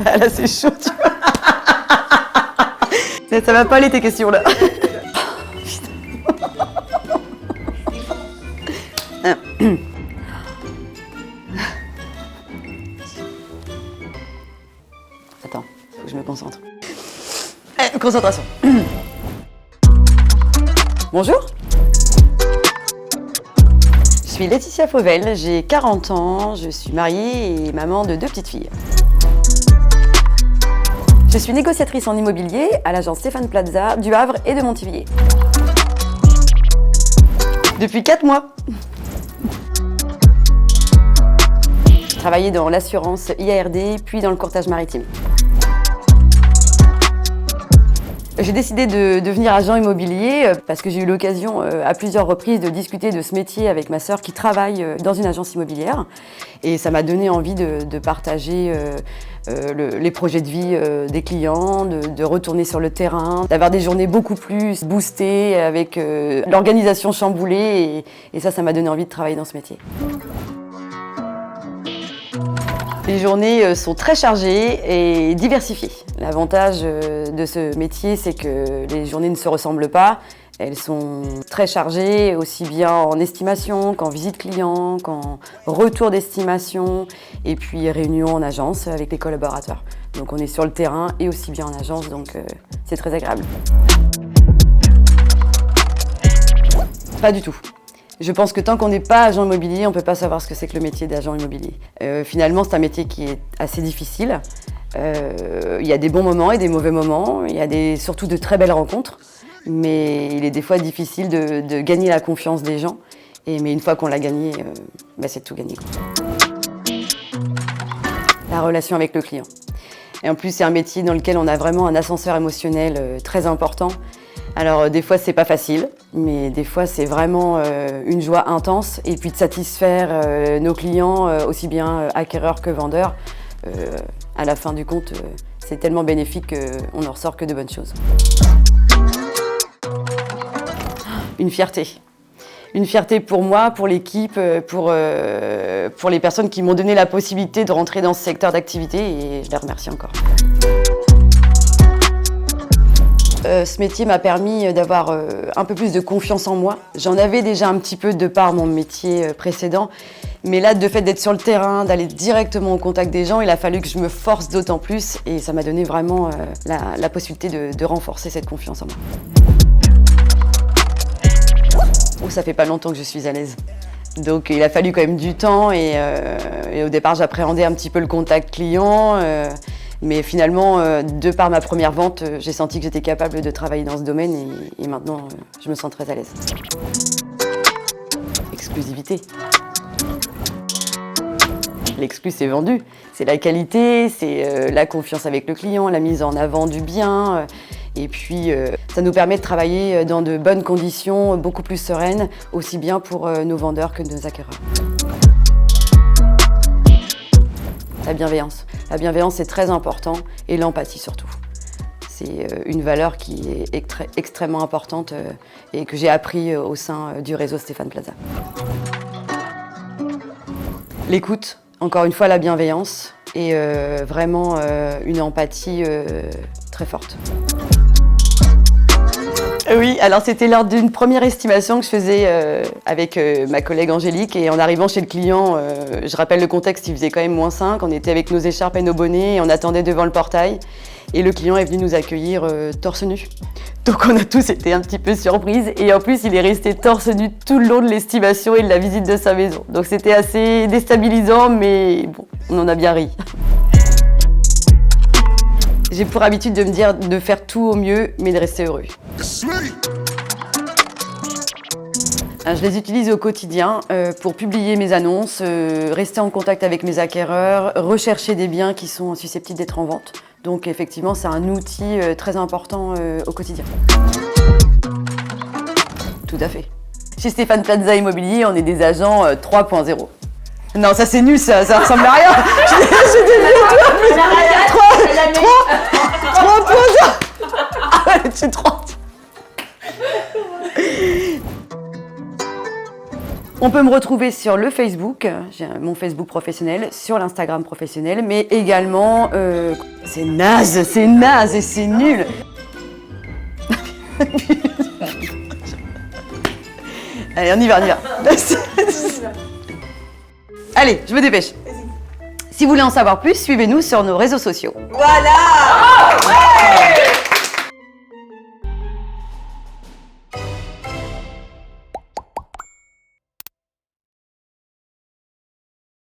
Ah, là, c'est chaud, tu vois. Là, ça va pas aller tes questions, là. Attends, faut que je me concentre. Concentration. Bonjour. Je suis Laetitia Fauvel, j'ai 40 ans, je suis mariée et maman de 2 petites filles. Je suis négociatrice en immobilier à l'agence Stéphane Plaza du Havre et de Montivilliers. Depuis 4 mois. Je travaillais dans l'assurance IARD, puis dans le courtage maritime. J'ai décidé de devenir agent immobilier parce que j'ai eu l'occasion à plusieurs reprises de discuter de ce métier avec ma sœur qui travaille dans une agence immobilière. Et ça m'a donné envie de partager les projets de vie des clients, de retourner sur le terrain, d'avoir des journées beaucoup plus boostées avec l'organisation chamboulée. Et ça m'a donné envie de travailler dans ce métier. Les journées sont très chargées et diversifiées. L'avantage de ce métier, c'est que les journées ne se ressemblent pas. Elles sont très chargées, aussi bien en estimation qu'en visite client, qu'en retour d'estimation, et puis réunion en agence avec les collaborateurs. Donc on est sur le terrain et aussi bien en agence, donc c'est très agréable. Pas du tout. Je pense que tant qu'on n'est pas agent immobilier, on ne peut pas savoir ce que c'est que le métier d'agent immobilier. Finalement, c'est un métier qui est assez difficile. Il y a des bons moments et des mauvais moments. Il y a surtout de très belles rencontres. Mais il est des fois difficile de gagner la confiance des gens. Mais une fois qu'on l'a gagné, c'est tout gagné. La relation avec le client. Et en plus, c'est un métier dans lequel on a vraiment un ascenseur émotionnel très important. Alors des fois c'est pas facile, mais des fois c'est vraiment une joie intense et puis de satisfaire nos clients, aussi bien acquéreurs que vendeurs. À la fin du compte, c'est tellement bénéfique qu'on n'en ressort que de bonnes choses. Une fierté. Une fierté pour moi, pour l'équipe, pour les personnes qui m'ont donné la possibilité de rentrer dans ce secteur d'activité et je les remercie encore. Ce métier m'a permis d'avoir un peu plus de confiance en moi. J'en avais déjà un petit peu de par mon métier précédent, mais là, de fait d'être sur le terrain, d'aller directement au contact des gens, il a fallu que je me force d'autant plus et ça m'a donné vraiment la possibilité de renforcer cette confiance en moi. Oh, ça fait pas longtemps que je suis à l'aise. Donc il a fallu quand même du temps et au départ, j'appréhendais un petit peu le contact client. Mais finalement, de par ma première vente, j'ai senti que j'étais capable de travailler dans ce domaine et maintenant, je me sens très à l'aise. Exclusivité. L'exclu, c'est vendu. C'est la qualité, c'est la confiance avec le client, la mise en avant du bien. Et puis, ça nous permet de travailler dans de bonnes conditions, beaucoup plus sereines, aussi bien pour nos vendeurs que nos acquéreurs. La bienveillance. La bienveillance, c'est très important et l'empathie surtout. C'est une valeur qui est extrêmement importante et que j'ai appris au sein du réseau Stéphane Plaza. L'écoute, encore une fois la bienveillance et vraiment une empathie très forte. Oui, alors c'était lors d'une première estimation que je faisais avec ma collègue Angélique et en arrivant chez le client, je rappelle le contexte, il faisait quand même -5, on était avec nos écharpes et nos bonnets et on attendait devant le portail et le client est venu nous accueillir torse nu. Donc on a tous été un petit peu surprises et en plus il est resté torse nu tout le long de l'estimation et de la visite de sa maison. Donc c'était assez déstabilisant mais bon, on en a bien ri. J'ai pour habitude de me dire de faire tout au mieux, mais de rester heureux. Je les utilise au quotidien pour publier mes annonces, rester en contact avec mes acquéreurs, rechercher des biens qui sont susceptibles d'être en vente. Donc effectivement, c'est un outil très important au quotidien. Tout à fait. Chez Stéphane Plaza Immobilier, on est des agents 3.0. Non, ça c'est nul, ça ressemble à rien. J'ai des 3.0. Ah ouais, tu te rends. On peut me retrouver sur le Facebook, j'ai mon Facebook professionnel, sur l'Instagram professionnel, mais également... c'est naze et c'est nul. Allez, on y va. Allez, je me dépêche. Si vous voulez en savoir plus, suivez-nous sur nos réseaux sociaux. Voilà.